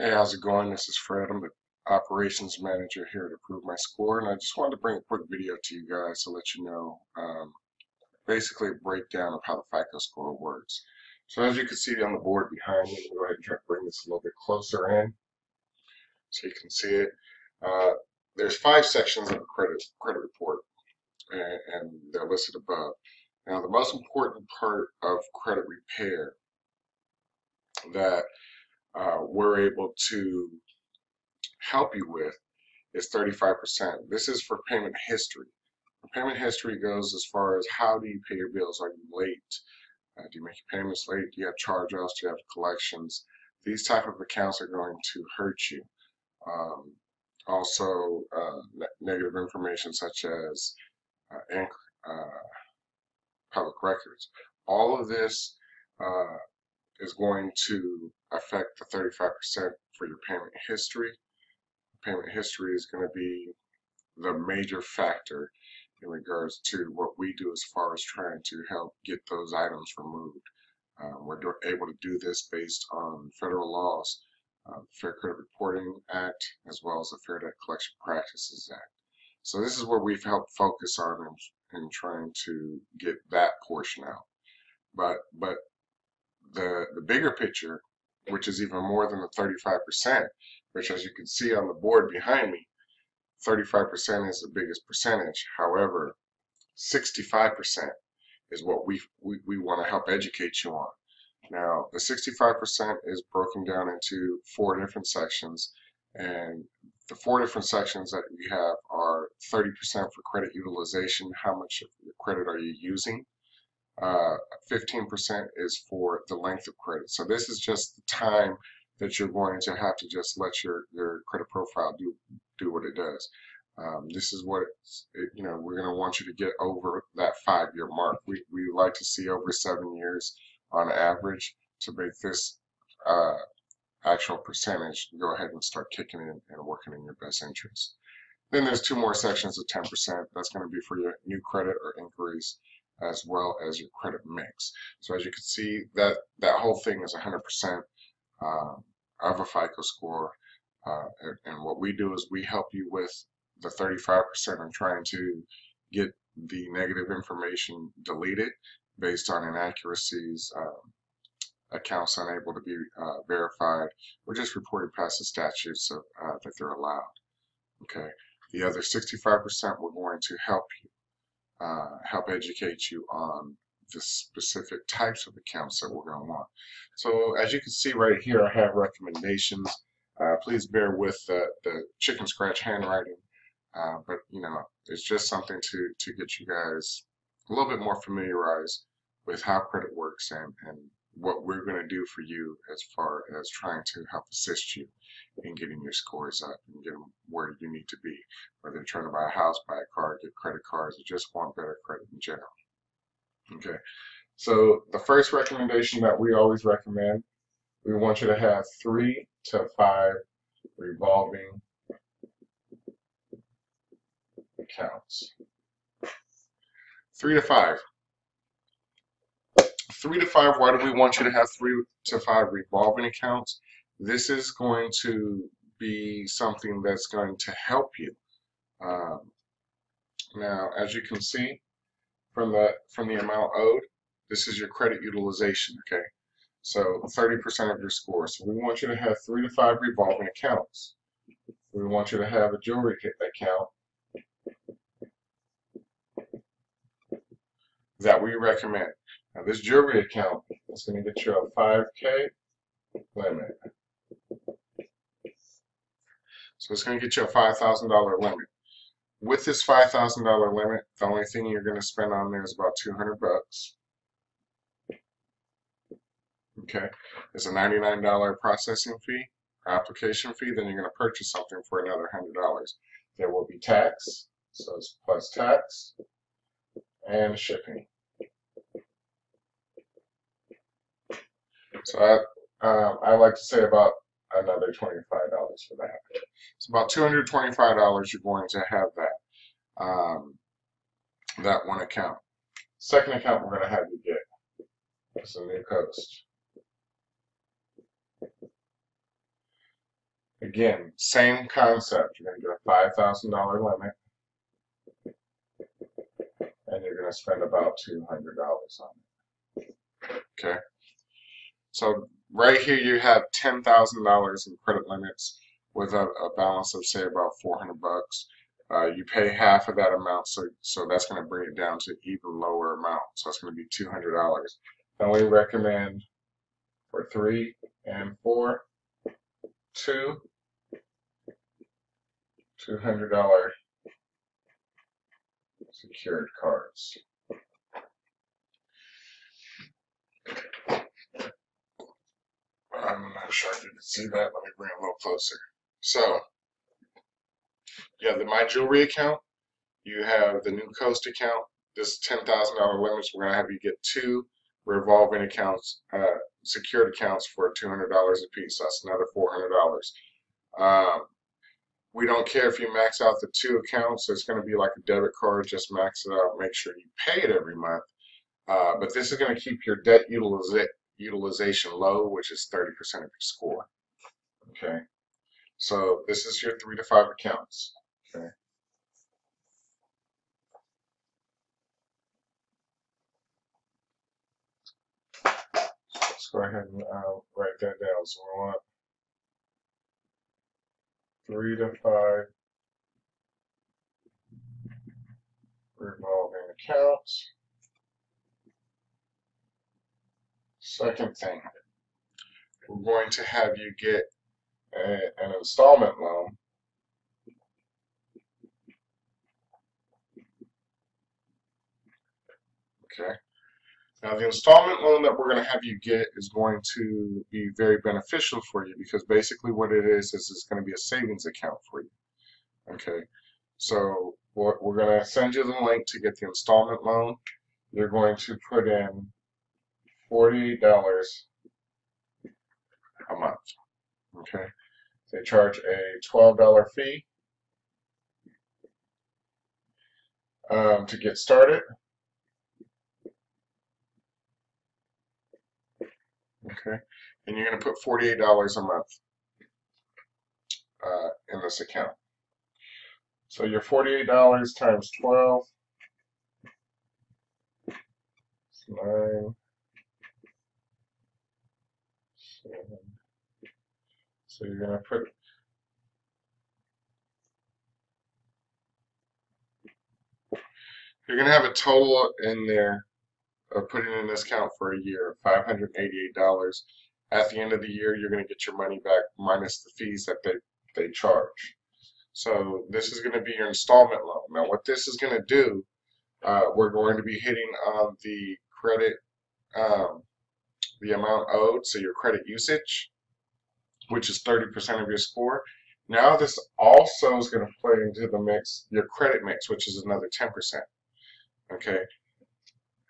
Hey, how's it going? This is Fred. I'm the operations manager here to Prove My Score, and I just wanted to bring a quick video to you guys to let you know basically a breakdown of how the FICO score works. So as you can see on the board behind me, we'll go ahead and try to bring this a little bit closer in so you can see it. Uh, there's 5 sections of a credit report, and they're listed above. Now, the most important part of credit repair that we're able to help you with is 35%. This is for payment history. Payment history goes as far as how do you pay your bills? Are you late? Do you make your payments late? Do you have charge-offs? Do you have collections? These type of accounts are going to hurt you. Um, also, negative information such as uh, public records. All of this uh, is going to affect the 35% for your payment history. Payment history is going to be the major factor in regards to what we do as far as trying to help get those items removed. We're able to do this based on federal laws, Fair Credit Reporting Act, as well as the Fair Debt Collection Practices Act. So this is where we've helped focus on in trying to get that portion out. But the bigger picture, which is even more than the 35%, which as you can see on the board behind me, 35% is the biggest percentage. However, 65% is what we want to help educate you on. Now, the 65% is broken down into 4 different sections, and the 4 different sections that we have are 30% for credit utilization, how much of your credit are you using? 15% is for the length of credit. So this is just the time that you're going to have to just let your credit profile do what it does. This is what we're going to want you to get over that 5-year mark. We like to see over 7 years on average to make this actual percentage go ahead and start kicking in and working in your best interest. Then there's 2 more sections of 10%. That's going to be for your new credit or inquiries, as well as your credit mix. So as you can see, that whole thing is 100% of a FICO score. And what we do is we help you with the 35% and trying to get the negative information deleted based on inaccuracies, accounts unable to be verified, or just reported past the statutes that they're allowed. Okay. The other 65% we're going to help you, help educate you on the specific types of accounts that we're going to want. So as you can see right here, I have recommendations. Please bear with the chicken scratch handwriting, but it's just something to get you guys a little bit more familiarized with how credit works and what we're going to do for you as far as trying to help assist you in getting your scores up and get them where you need to be, whether you're trying to buy a house, buy a car, get credit cards, or just want better credit in general. Okay, so the first recommendation that we always recommend, we want you to have 3 to 5 revolving accounts. 3 to 5. 3 to 5, why do we want you to have 3 to 5 revolving accounts? This is going to be something that's going to help you. Now, as you can see from the amount owed, this is your credit utilization, okay? So 30% of your score. So we want you to have 3 to 5 revolving accounts. We want you to have a jewelry account that we recommend. Now this jewelry account is going to get you a 5K limit. So it's going to get you a $5,000 limit. With this $5,000 limit, the only thing you're going to spend on there is about $200. Okay, it's a $99 processing fee, application fee. Then you're going to purchase something for another $100. There will be tax, so it's plus tax and shipping. So I like to say about another $25 for that. It's about $225 you're going to have that one account. Second account we're going to have you get is a New Coast. Again, same concept. You're going to get a $5,000 limit, and you're going to spend about $200 on it. Okay. So right here you have $10,000 in credit limits with a balance of say about 400 bucks. You pay half of that amount, so that's going to bring it down to even lower amount. So it's going to be $200. And we recommend for 3 and 4, two $200 secured cards. I'm not sure if you can see that. Let me bring it a little closer. So, you have the My Jewelry account. You have the New Coast account. This $10,000 limits. We're going to have you get 2 revolving accounts, secured accounts for $200 a piece. That's another $400. We don't care if you max out the 2 accounts. It's going to be like a debit card. Just max it out. Make sure you pay it every month. But this is going to keep your debt utilization low, which is 30% of your score. Okay. So this is your 3 to 5 accounts. Okay. Let's go ahead and write that down. So we want 3 to 5 revolving accounts. Second thing, we're going to have you get an installment loan. Okay. Now the installment loan that we're going to have you get is going to be very beneficial for you because basically what it is it's going to be a savings account for you. Okay. So we're going to send you the link to get the installment loan. You're going to put in $48 a month. Okay. They charge a $12 fee to get started. Okay. And you're going to put $48 a month in this account. So your $48 times 12 is 9, 7. So you're going to put have a total in there of putting in this account for a year of $588. At the end of the year, you're going to get your money back minus the fees that they charge. So this is going to be your installment loan. Now what this is going to do, we're going to be hitting on the credit, the amount owed, so your credit usage, which is 30% of your score. Now this also is going to play into the mix, your credit mix, which is another 10%. Okay.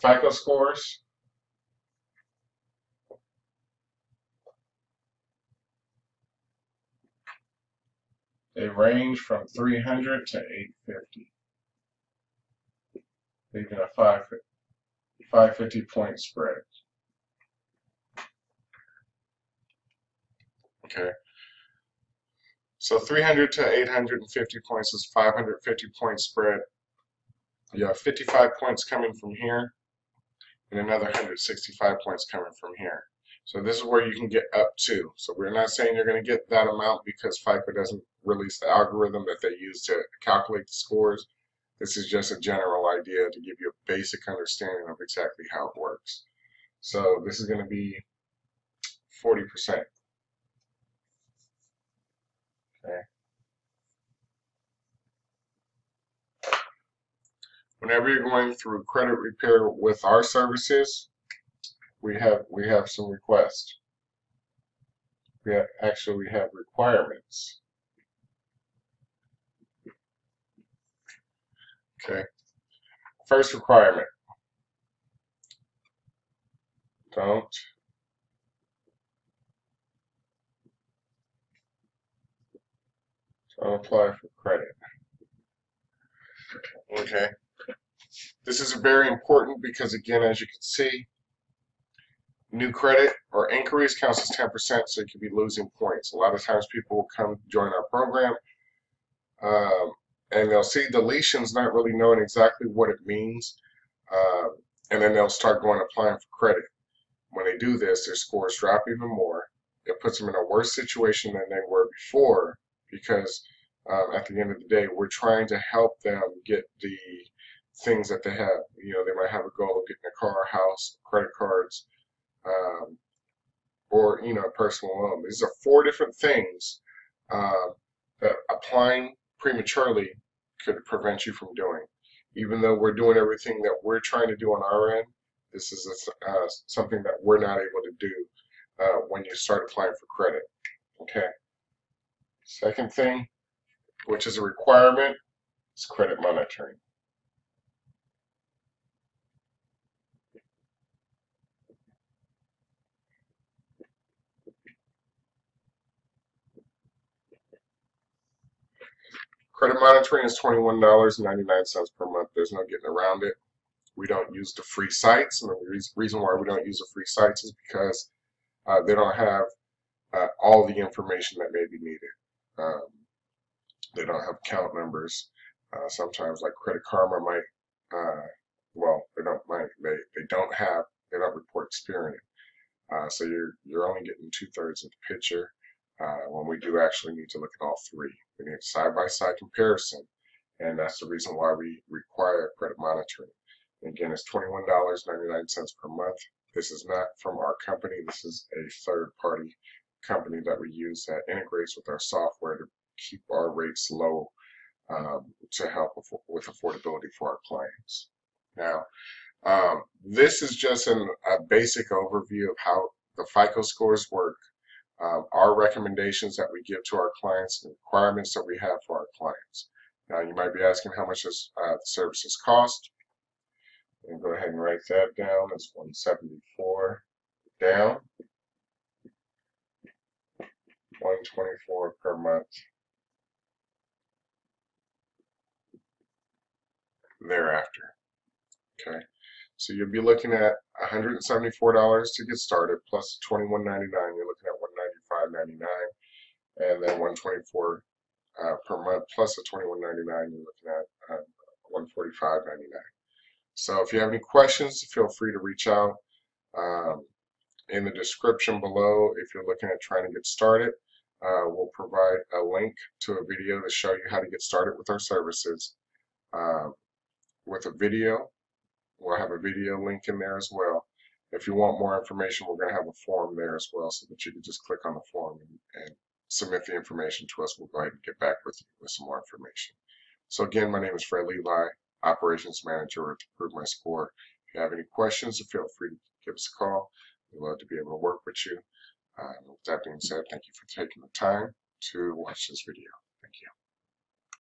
FICO scores. They range from 300 to 850. Leaving a 550 point spread. Okay. So 300 to 850 points is 550 point spread. You have 55 points coming from here and another 165 points coming from here. So this is where you can get up to. So we're not saying you're going to get that amount because FICO doesn't release the algorithm that they use to calculate the scores. This is just a general idea to give you a basic understanding of exactly how it works. So this is going to be 40%. Okay. Whenever you're going through credit repair with our services, we have some requests. We have requirements. Okay. First requirement. Don't apply for credit. Okay. This is very important because, again, as you can see, new credit or inquiries counts as 10%, so you could be losing points. A lot of times people will come join our program um, and they'll see deletions not really knowing exactly what it means, and then they'll start going applying for credit. When they do this, their scores drop even more. It puts them in a worse situation than they were before because at the end of the day, we're trying to help them get the things that they have. You know, they might have a goal of getting a car, house, credit cards, um, or, you know, a personal loan. These are 4 different things uh, that applying prematurely could prevent you from doing. Even though we're doing everything that we're trying to do on our end, this is something that we're not able to do when you start applying for credit. Okay. Second thing, which is a requirement, is credit monitoring. Credit monitoring is $21.99 per month. There's no getting around it. We don't use the free sites, and the reason why we don't use the free sites is because they don't have all the information that may be needed. Um, they don't have account numbers. Sometimes, like Credit Karma might, well, they don't report Experian. So you're only getting 2/3 of the picture when we do actually need to look at all 3. We need a side-by-side comparison, and that's the reason why we require credit monitoring. Again, it's $21.99 per month. This is not from our company. This is a third-party company that we use that integrates with our software to keep our rates low to help with affordability for our clients. Now, this is just a basic overview of how the FICO scores work, our recommendations that we give to our clients, the requirements that we have for our clients. Now, you might be asking how much does the services cost? And go ahead and write that down. It's $174 down, $124 per month thereafter. Okay, so you'll be looking at $174 to get started plus $21.99. You're looking at $195.99, and then $124 per month plus the $21.99. You're looking at $145.99. So if you have any questions, feel free to reach out. In the description below, if you're looking at trying to get started, we'll provide a link to a video to show you how to get started with our services. With a video, we'll have a video link in there as well. If you want more information, we're going to have a form there as well so that you can just click on the form and submit the information to us. We'll go ahead and get back with you with some more information. So again, my name is Fred Levi, Operations Manager at Improve My Score. If you have any questions, feel free to give us a call. We'd love to be able to work with you. With that being said, thank you for taking the time to watch this video. Thank you.